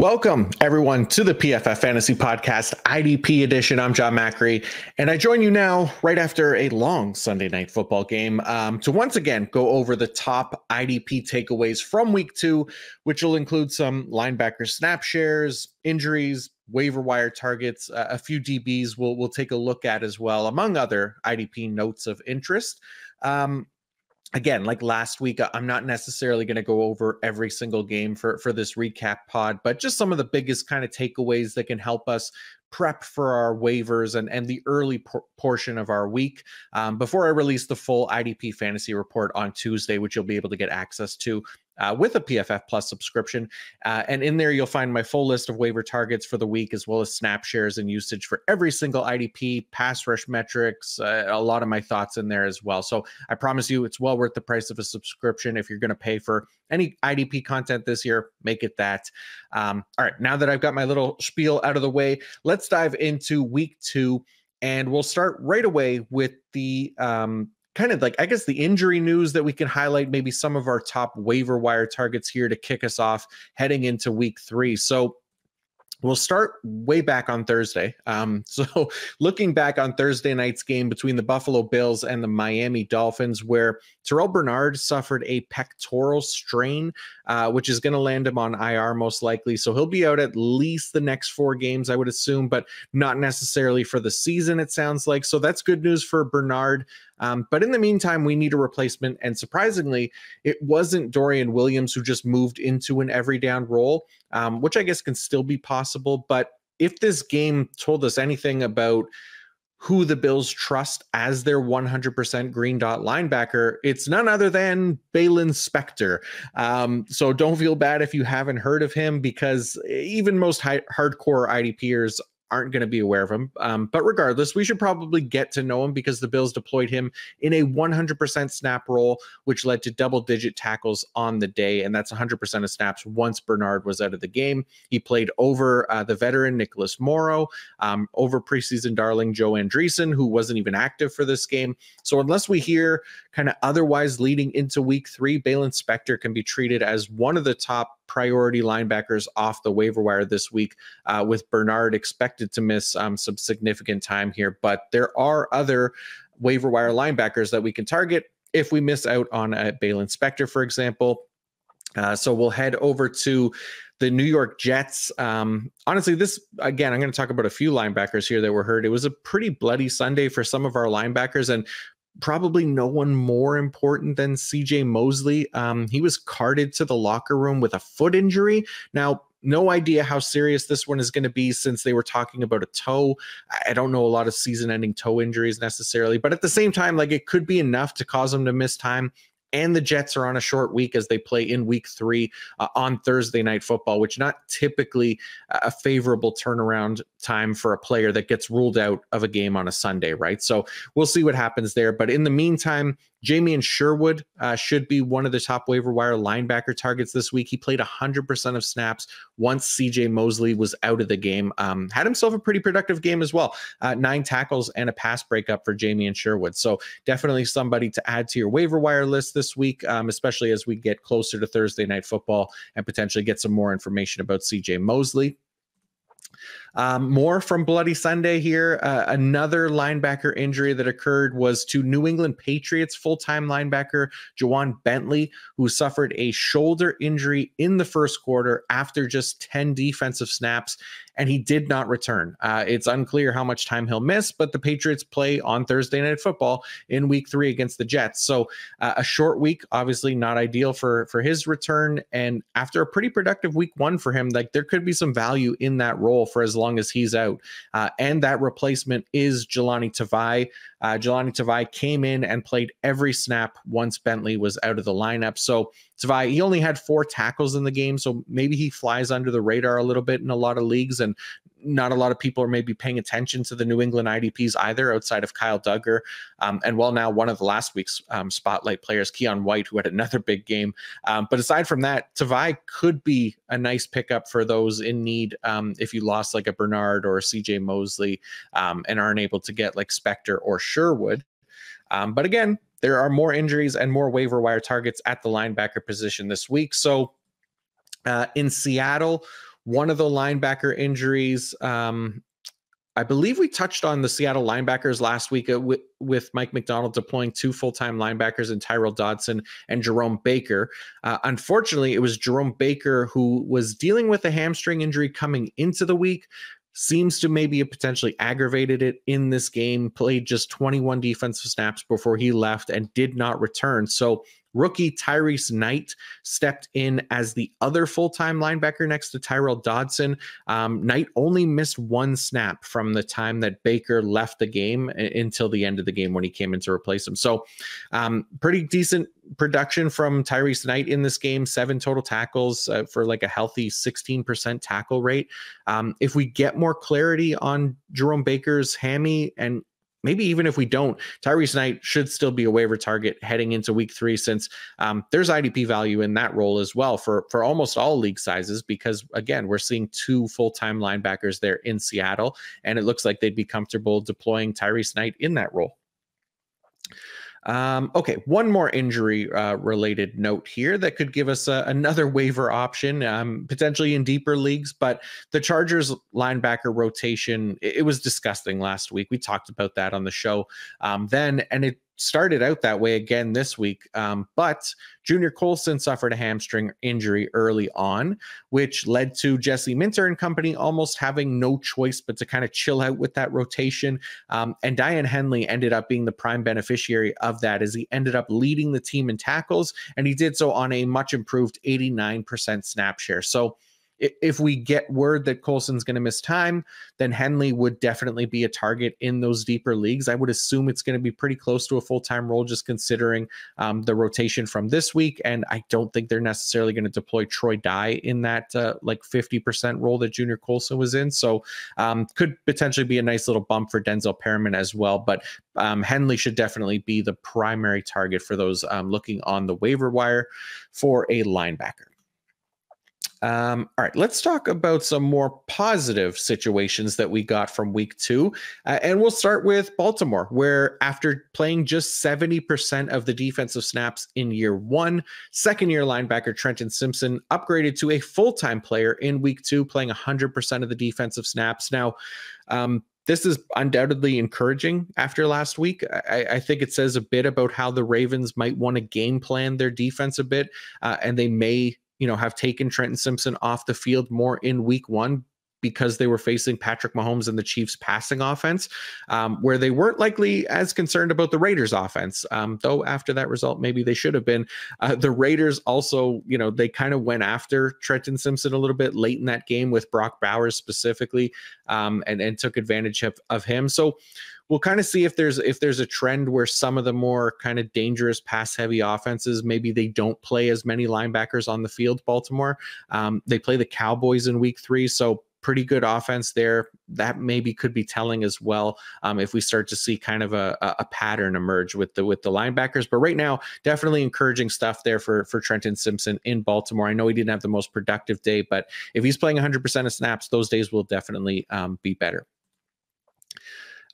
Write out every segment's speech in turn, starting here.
Welcome, everyone, to the PFF Fantasy Podcast, IDP edition. I'm Jon Macri, and I join you now right after a long Sunday night football game to once again go over the top IDP takeaways from week 2, which will include some linebacker snap shares, injuries, waiver wire targets, a few DBs we'll take a look at as well, among other IDP notes of interest. Again, like last week, I'm not necessarily going to go over every single game for this recap pod, but just some of the biggest kind of takeaways that can help us prep for our waivers and the early portion of our week before I release the full IDP fantasy report on Tuesday, which you'll be able to get access to with a PFF Plus subscription. And in there, you'll find my full list of waiver targets for the week, as well as snap shares and usage for every single IDP, pass rush metrics, a lot of my thoughts in there as well. So I promise you, it's well worth the price of a subscription. If you're going to pay for any IDP content this year, make it that. All right, now that I've got my little spiel out of the way, let's dive into week 2. And we'll start right away with the kind of like, I guess, the injury news that we can highlight, maybe some of our top waiver wire targets here to kick us off heading into week 3. So we'll start way back on Thursday. So looking back on Thursday night's game between the Buffalo Bills and the Miami Dolphins, where Terrell Bernard suffered a pectoral strain, which is going to land him on IR most likely. So he'll be out at least the next 4 games, I would assume, but not necessarily for the season, it sounds like. So that's good news for Bernard. But in the meantime, we need a replacement. And surprisingly, it wasn't Dorian Williams who just moved into an every down role, which I guess can still be possible. But if this game told us anything about who the Bills trust as their 100% green dot linebacker, it's none other than Baylon Spector. So don't feel bad if you haven't heard of him, because even most hardcore IDPers aren't going to be aware of him. But regardless, we should probably get to know him because the Bills deployed him in a 100% snap role, which led to double-digit tackles on the day. And that's 100% of snaps once Bernard was out of the game. He played over the veteran Nicholas Morrow, over preseason darling Joe Andreessen, who wasn't even active for this game. So unless we hear kind of otherwise leading into week 3, Baylon Spector can be treated as one of the top priority linebackers off the waiver wire this week, with Bernard expected to miss some significant time here. But there are other waiver wire linebackers that we can target if we miss out on Baylon Spector, for example. So we'll head over to the New York Jets. Honestly, this, again, I'm going to talk about a few linebackers here that were hurt. It was a pretty bloody Sunday for some of our linebackers, and probably no one more important than CJ Mosley. He was carted to the locker room with a foot injury. Now, no idea how serious this one is going to be, since they were talking about a toe. I don't know a lot of season-ending toe injuries necessarily, but at the same time, like, it could be enough to cause him to miss time. And the Jets are on a short week as they play in week 3 on Thursday Night Football, which not typically a favorable turnaround time for a player that gets ruled out of a game on a Sunday, right? So we'll see what happens there. But in the meantime, Jamien Sherwood should be one of the top waiver wire linebacker targets this week. He played 100% of snaps once CJ Mosley was out of the game. Had himself a pretty productive game as well. 9 tackles and a pass breakup for Jamien Sherwood. So definitely somebody to add to your waiver wire list this week, especially as we get closer to Thursday Night Football and potentially get some more information about CJ Mosley. More from Bloody Sunday here. Another linebacker injury that occurred was to New England Patriots full-time linebacker Juwan Bentley, who suffered a shoulder injury in the first quarter after just 10 defensive snaps, and he did not return. It's unclear how much time he'll miss, but the Patriots play on Thursday Night Football in week 3 against the Jets. So a short week, obviously not ideal for his return. And after a pretty productive week 1 for him, like, there could be some value in that role for as long as he's out. And that replacement is Jahlani Tavai. Jahlani Tavai came in and played every snap once Bentley was out of the lineup. So Tavai, he only had 4 tackles in the game, so maybe he flies under the radar a little bit in a lot of leagues, and not a lot of people are maybe paying attention to the New England IDPs either, outside of Kyle Duggar. And well, now one of the last week's spotlight players, Keon White, who had another big game. But aside from that, Tavai could be a nice pickup for those in need if you lost like a Bernard or a CJ Mosley and aren't able to get like Spector or Sherwood. But again, there are more injuries and more waiver wire targets at the linebacker position this week. So in Seattle, one of the linebacker injuries. I believe we touched on the Seattle linebackers last week with Mike McDonald deploying 2 full-time linebackers in Tyrell Dodson and Jerome Baker. Unfortunately, it was Jerome Baker who was dealing with a hamstring injury coming into the week. Seems to maybe have potentially aggravated it in this game, played just 21 defensive snaps before he left and did not return. So rookie Tyrese Knight stepped in as the other full-time linebacker next to Tyrell Dodson. Knight only missed 1 snap from the time that Baker left the game until the end of the game when he came in to replace him. So pretty decent production from Tyrese Knight in this game, 7 total tackles for like a healthy 16% tackle rate. If we get more clarity on Jerome Baker's hammy, and maybe even if we don't, Tyrese Knight should still be a waiver target heading into week 3, since there's IDP value in that role as well for almost all league sizes, because again, we're seeing 2 full-time linebackers there in Seattle, and it looks like they'd be comfortable deploying Tyrese Knight in that role. Okay, one more injury related note here that could give us another waiver option, potentially in deeper leagues, but the Chargers linebacker rotation, it was disgusting last week. We talked about that on the show then, and it started out that way again this week. But Junior Colson suffered a hamstring injury early on, which led to Jesse Minter and company almost having no choice but to kind of chill out with that rotation. And Diane Henley ended up being the prime beneficiary of that, as he ended up leading the team in tackles, and he did so on a much improved 89% snap share. So if we get word that Colson's going to miss time, then Henley would definitely be a target in those deeper leagues. I would assume it's going to be pretty close to a full-time role, just considering the rotation from this week. And I don't think they're necessarily going to deploy Troy Dye in that like 50% role that Junior Colson was in. So could potentially be a nice little bump for Denzel Perriman as well. But Henley should definitely be the primary target for those looking on the waiver wire for a linebacker. All right, let's talk about some more positive situations that we got from week 2. And we'll start with Baltimore, where after playing just 70% of the defensive snaps in year 1, second-year linebacker Trenton Simpson upgraded to a full-time player in week 2, playing 100% of the defensive snaps. Now, this is undoubtedly encouraging after last week. I think it says a bit about how the Ravens might want to game plan their defense a bit, and they may have taken Trenton Simpson off the field more in week 1 because they were facing Patrick Mahomes and the Chiefs passing offense, where they weren't likely as concerned about the Raiders offense. Though after that result, maybe they should have been. The Raiders also, they kind of went after Trenton Simpson a little bit late in that game with Brock Bowers specifically, and took advantage of him. So we'll kind of see if there's a trend where some of the more kind of dangerous pass heavy offenses, maybe they don't play as many linebackers on the field. Baltimore, they play the Cowboys in week 3. So pretty good offense there. That maybe could be telling as well, if we start to see kind of a pattern emerge with the linebackers. But right now, definitely encouraging stuff there for Trenton Simpson in Baltimore. I know he didn't have the most productive day, but if he's playing 100% of snaps, those days will definitely be better.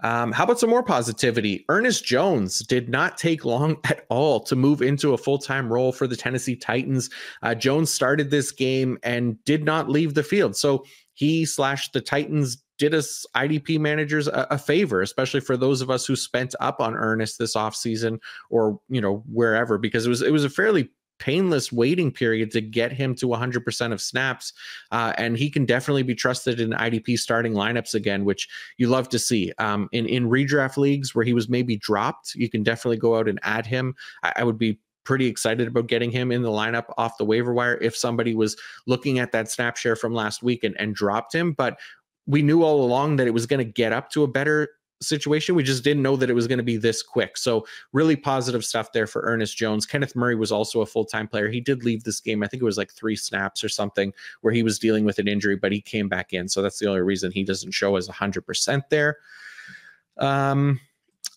How about some more positivity? Ernest Jones did not take long at all to move into a full-time role for the Tennessee Titans. Jones started this game and did not leave the field. So the Titans did us IDP managers a favor, especially for those of us who spent up on Ernest this offseason or, wherever, because it was a fairly painless waiting period to get him to 100% of snaps. And he can definitely be trusted in IDP starting lineups again, which you love to see. In redraft leagues where he was maybe dropped, you can definitely go out and add him. I would be pretty excited about getting him in the lineup off the waiver wire if somebody was looking at that snap share from last week and dropped him. But we knew all along that it was going to get up to a better situation. We just didn't know that it was going to be this quick. So really positive stuff there for Ernest Jones. Kenneth Murray was also a full-time player. He did leave this game. I think it was like 3 snaps or something where he was dealing with an injury, but he came back in. So that's the only reason he doesn't show as 100% there.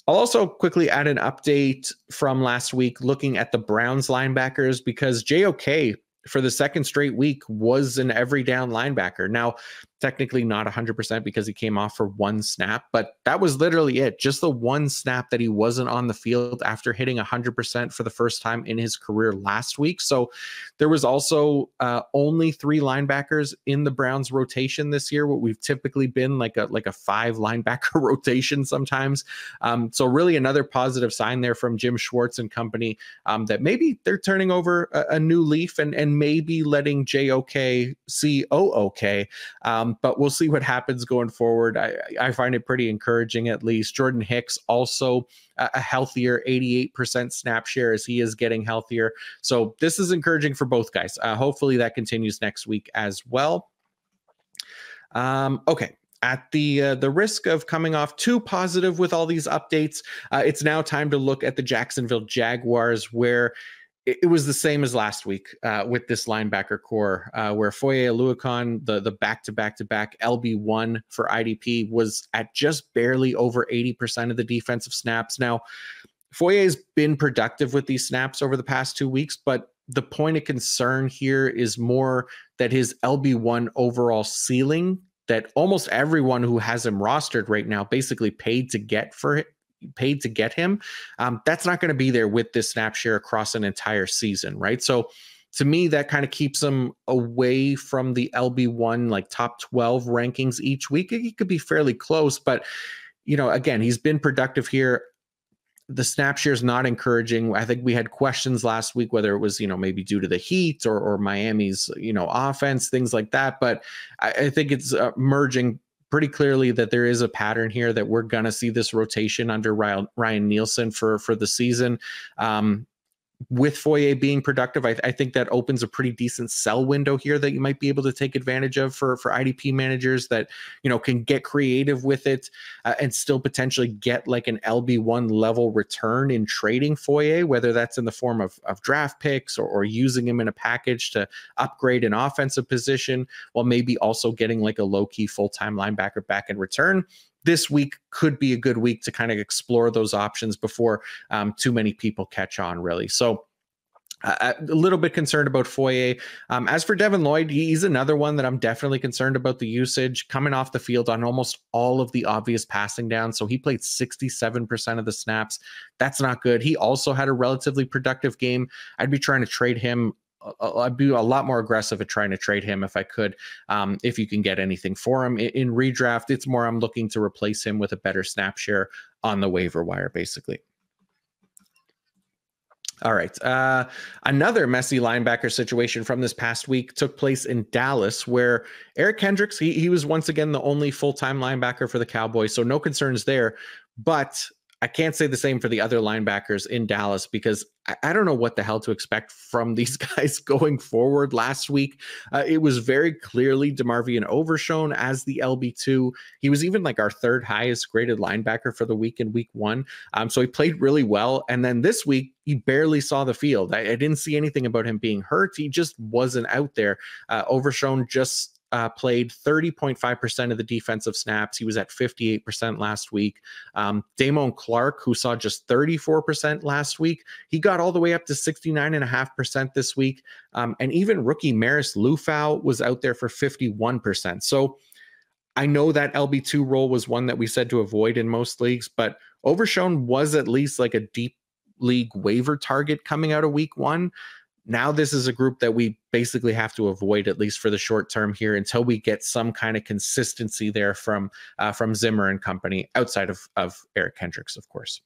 I'll also quickly add an update from last week looking at the Browns linebackers, because JOK for the second straight week was an every down linebacker. Now, Technically not 100% because he came off for one snap, but that was literally it. Just the one snap that he wasn't on the field after hitting 100% for the first time in his career last week. So there was also only 3 linebackers in the Browns rotation this year. What we've typically been like a 5 linebacker rotation sometimes. So really another positive sign there from Jim Schwartz and company, that maybe they're turning over a new leaf and maybe letting JOK see OOK. But we'll see what happens going forward. I find it pretty encouraging, at least. Jordan Hicks also a healthier 88% snap share as he is getting healthier. So this is encouraging for both guys. Hopefully that continues next week as well. Okay. At the risk of coming off too positive with all these updates, it's now time to look at the Jacksonville Jaguars, where it was the same as last week with this linebacker core, where Foye Oluokun, the back-to-back-to-back LB1 for IDP, was at just barely over 80% of the defensive snaps. Now, Foye has been productive with these snaps over the past 2 weeks, but the point of concern here is more that his LB1 overall ceiling, that almost everyone who has him rostered right now basically paid to get him. That's not going to be there with this snap share across an entire season, right? So to me, that kind of keeps him away from the LB1, like top 12 rankings each week. He could be fairly close, but again, he's been productive here. The snap share is not encouraging. I think we had questions last week, whether it was, maybe due to the heat or Miami's, offense, things like that. But I think it's emerging pretty clearly that there is a pattern here that we're going to see this rotation under Ryan Nielsen for the season. With Foye being productive, I think that opens a pretty decent sell window here that you might be able to take advantage of for IDP managers that, can get creative with it and still potentially get like an LB1 level return in trading Foye, whether that's in the form of draft picks or using him in a package to upgrade an offensive position, while maybe also getting like a low-key full-time linebacker back in return. This week could be a good week to kind of explore those options before too many people catch on, really. So a little bit concerned about Foye. As for Devin Lloyd, he's another one that I'm definitely concerned about the usage, coming off the field on almost all of the obvious passing downs. So he played 67% of the snaps. That's not good. He also had a relatively productive game. I'd be trying to trade him. I'd be a lot more aggressive at trying to trade him if I could, if you can get anything for him in redraft. It's more I'm looking to replace him with a better snap share on the waiver wire, basically. All right. Another messy linebacker situation from this past week took place in Dallas, where Eric Kendricks, he was once again the only full-time linebacker for the Cowboys, so no concerns there. But I can't say the same for the other linebackers in Dallas, because I don't know what the hell to expect from these guys going forward. Last week, it was very clearly DeMarvion Overshown as the LB2. He was even like our 3rd highest graded linebacker for the week in week 1. So he played really well. And then this week, he barely saw the field. I didn't see anything about him being hurt. He just wasn't out there. Overshown just played 30.5% of the defensive snaps. He was at 58% last week. Damone Clark, who saw just 34% last week, he got all the way up to 69.5% this week. And even rookie Maris Lufau was out there for 51%. So I know that LB2 role was one that we said to avoid in most leagues, but Overshown was at least like a deep league waiver target coming out of week 1. Now this is a group that we basically have to avoid, at least for the short term here, until we get some kind of consistency there from Zimmer and company, outside of Eric Kendricks, of course.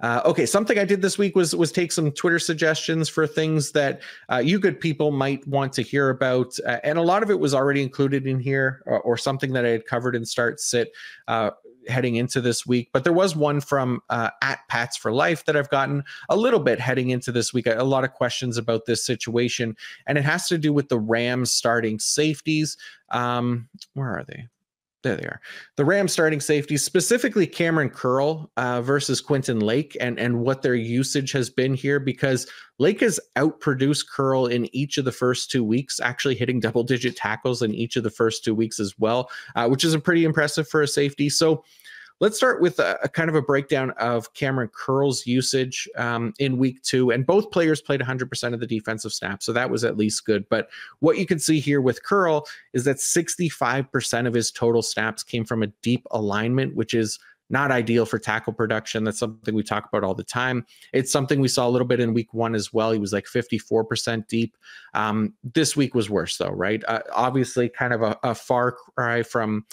Okay, something I did this week was take some Twitter suggestions for things that you good people might want to hear about. And a lot of it was already included in here, or something that I had covered in Start Sit heading into this week. But there was one from at Pats for Life that I've gotten a little bit heading into this week. A lot of questions about this situation, and it has to do with the Rams starting safeties. Where are they? There they are. The Rams starting safeties, specifically Cameron Curl versus Quentin Lake, and what their usage has been here, because Lake has outproduced Curl in each of the first 2 weeks, actually hitting double-digit tackles in each of the first 2 weeks as well, which is pretty impressive for a safety. So let's start with a kind of a breakdown of Cameron Curl's usage in week 2. And both players played 100% of the defensive snaps, so that was at least good. But what you can see here with Curl is that 65% of his total snaps came from a deep alignment, which is not ideal for tackle production. That's something we talk about all the time. It's something we saw a little bit in week 1 as well. He was like 54% deep. This week was worse though, right? Obviously kind of a far cry from,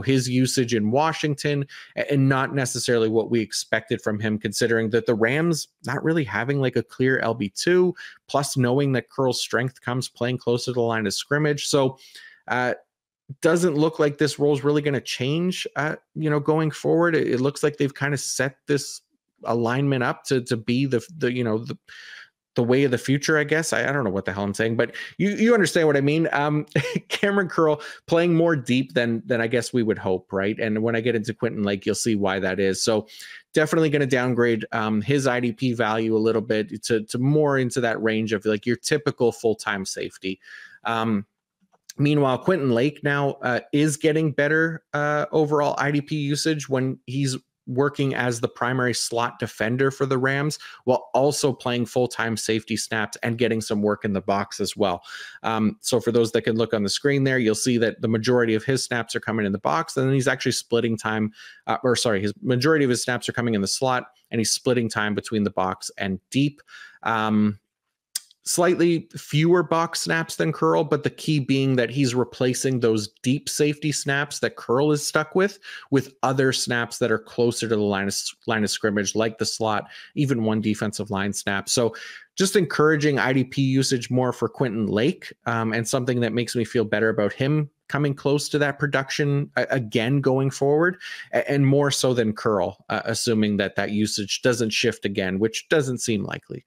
his usage in Washington, and not necessarily what we expected from him, considering that the Rams not really having like a clear LB2, plus knowing that Curl's strength comes playing closer to the line of scrimmage. So, doesn't look like this role is really going to change, going forward. It looks like they've kind of set this alignment up to be the way of the future, I guess. I don't know what the hell I'm saying, but you understand what I mean. Cameron Curl playing more deep than I guess we would hope, right? And when I get into Quentin Lake, you'll see why that is. So definitely going to downgrade his IDP value a little bit to more into that range of like your typical full-time safety. Meanwhile, Quentin Lake now is getting better overall IDP usage when he's working as the primary slot defender for the Rams, while also playing full-time safety snaps and getting some work in the box as well. So for those that can look on the screen there, you'll see that the majority of his snaps are coming in the box, and then he's actually splitting time, his majority of his snaps are coming in the slot, and he's splitting time between the box and deep. Slightly fewer box snaps than Curl, but the key being that he's replacing those deep safety snaps that Curl is stuck with other snaps that are closer to the line of scrimmage, like the slot, even one defensive line snap. So just encouraging IDP usage more for Quentin Lake, and something that makes me feel better about him coming close to that production again going forward, and more so than Curl, assuming that usage doesn't shift again, which doesn't seem likely.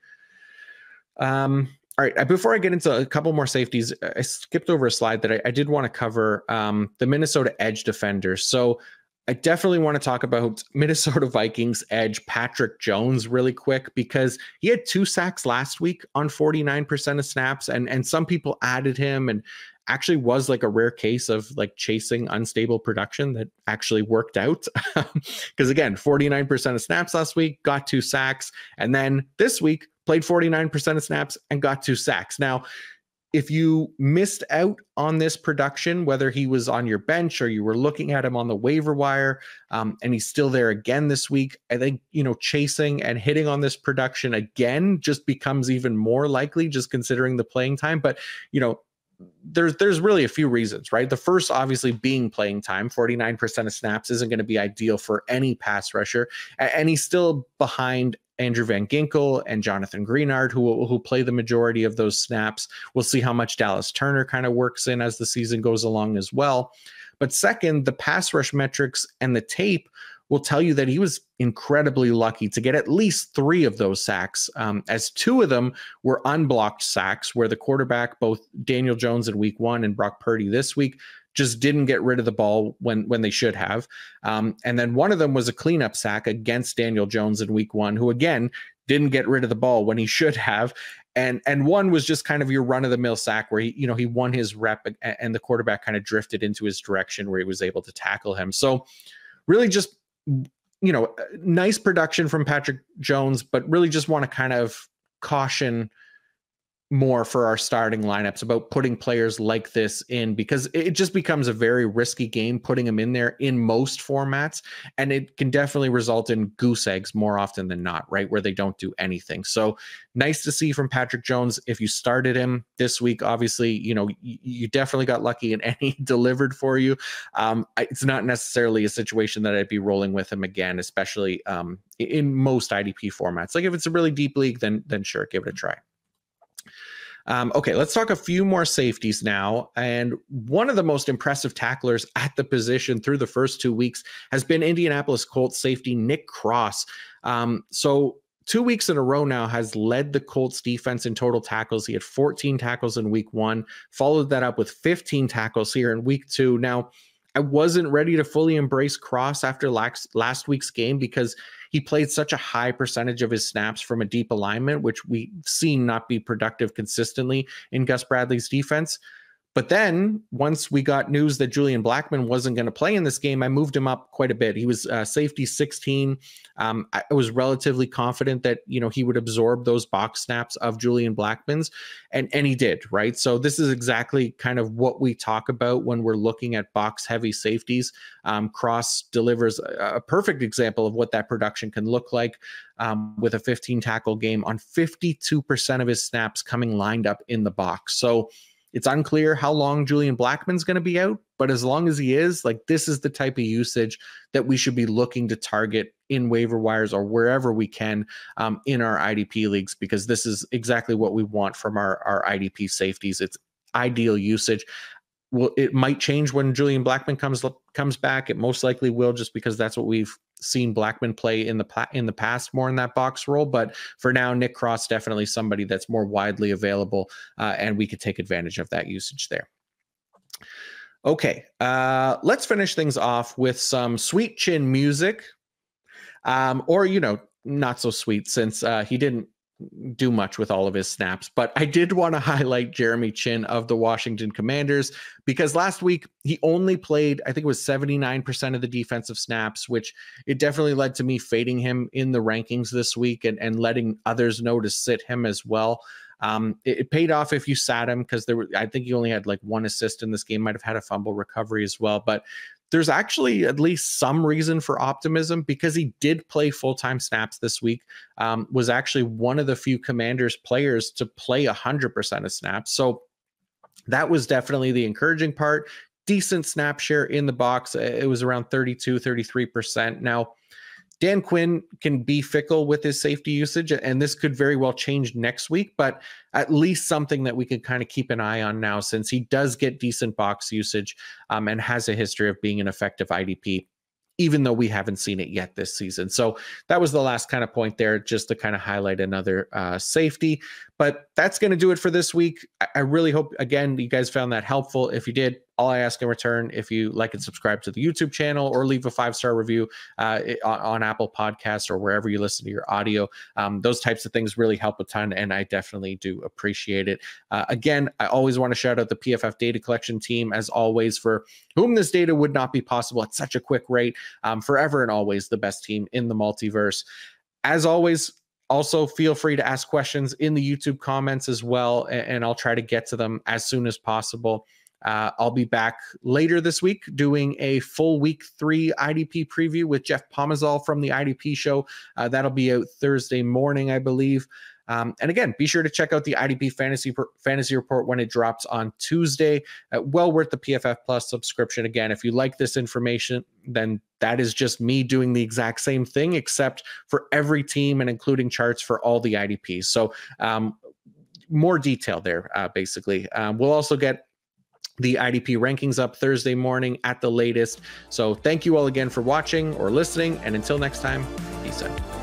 All right. Before I get into a couple more safeties, I skipped over a slide that I did want to cover, the Minnesota edge defenders. So I definitely want to talk about Minnesota Vikings edge Patrick Jones really quick, because he had 2 sacks last week on 49% of snaps, and some people added him, and actually was like a rare case of like chasing unstable production that actually worked out. Because again, 49% of snaps last week, got 2 sacks, and then this week played 49% of snaps and got 2 sacks. Now, if you missed out on this production, whether he was on your bench or you were looking at him on the waiver wire, and he's still there again this week, I think, chasing and hitting on this production again just becomes even more likely, just considering the playing time. But, there's really a few reasons, right? The first, obviously, being playing time. 49% of snaps isn't going to be ideal for any pass rusher. And he's still behind Andrew Van Ginkel and Jonathan Greenard, who play the majority of those snaps. We'll see how much Dallas Turner kind of works in as the season goes along as well. But second, the pass rush metrics and the tape will tell you that he was incredibly lucky to get at least 3 of those sacks, as 2 of them were unblocked sacks, where the quarterback, both Daniel Jones in week 1 and Brock Purdy this week, just didn't get rid of the ball when they should have. And then one of them was a cleanup sack against Daniel Jones in week 1, who again didn't get rid of the ball when he should have. And one was just kind of your run-of-the-mill sack where he won his rep, and the quarterback kind of drifted into his direction where he was able to tackle him. So really just, nice production from Patrick Jones, but really just want to kind of caution more for our starting lineups about putting players like this in, because it just becomes a very risky game putting them in there in most formats, and it can definitely result in goose eggs more often than not, right, where they don't do anything. So nice to see from Patrick Jones. If you started him this week, obviously, you definitely got lucky and he delivered for you. It's not necessarily a situation that I'd be rolling with him again, especially in most IDP formats. Like if it's a really deep league, then sure, give it a try. Okay, let's talk a few more safeties now. And one of the most impressive tacklers at the position through the first 2 weeks has been Indianapolis Colts safety Nick Cross. So 2 weeks in a row now has led the Colts defense in total tackles. He had 14 tackles in week 1, followed that up with 15 tackles here in week 2. Now, I wasn't ready to fully embrace Cross after last week's game because he played such a high percentage of his snaps from a deep alignment, which we've seen not be productive consistently in Gus Bradley's defense. But then once we got news that Julian Blackmon wasn't going to play in this game, I moved him up quite a bit. He was safety 16. I was relatively confident that, he would absorb those box snaps of Julian Blackmon's, and he did, right? So this is exactly kind of what we talk about when we're looking at box heavy safeties. Cross delivers a perfect example of what that production can look like, with a 15 tackle game on 52% of his snaps coming lined up in the box. So it's unclear how long Julian Blackmon's going to be out, but as long as he is, this is the type of usage that we should be looking to target in waiver wires or wherever we can in our IDP leagues, because this is exactly what we want from our IDP safeties. It's ideal usage. Well, it might change when Julian Blackmon comes back. It most likely will, just because that's what we've seen Blackmon play in the past, more in that box role. But for now, Nick Cross definitely somebody that's more widely available, and we could take advantage of that usage there. Okay, let's finish things off with some sweet Chinn music, or not so sweet, since he didn't do much with all of his snaps. But I did want to highlight Jeremy Chinn of the Washington Commanders, because last week he only played, I think it was 79% of the defensive snaps, which it definitely led to me fading him in the rankings this week and letting others know to sit him as well. It paid off if you sat him, because I think he only had one assist in this game, might have had a fumble recovery as well. But there's actually at least some reason for optimism, because he did play full-time snaps this week, was actually one of the few Commanders players to play 100% of snaps. So that was definitely the encouraging part. Decent snap share in the box. It was around 32, 33%. Now, Dan Quinn can be fickle with his safety usage, and this could very well change next week, but at least something that we can kind of keep an eye on now, since he does get decent box usage and has a history of being an effective IDP, even though we haven't seen it yet this season. So that was the last kind of point there, just to kind of highlight another safety. But that's going to do it for this week. I really hope, again, you guys found that helpful. If you did, all I ask in return, if you like and subscribe to the YouTube channel, or leave a 5-star review on Apple Podcasts or wherever you listen to your audio. Those types of things really help a ton, and I definitely do appreciate it. Again, I always want to shout out the PFF data collection team, as always, for whom this data would not be possible at such a quick rate. Forever and always the best team in the multiverse. As always, also feel free to ask questions in the YouTube comments as well, and I'll try to get to them as soon as possible. I'll be back later this week doing a full week 3 IDP preview with Jeff Pomazal from the IDP show. That'll be out Thursday morning, I believe. And again, be sure to check out the IDP fantasy report when it drops on Tuesday. Well worth the PFF Plus subscription. Again, if you like this information, then that is just me doing the exact same thing, except for every team and including charts for all the IDPs. So more detail there, basically. We'll also get the IDP rankings up Thursday morning at the latest. So thank you all again for watching or listening. And until next time, peace out.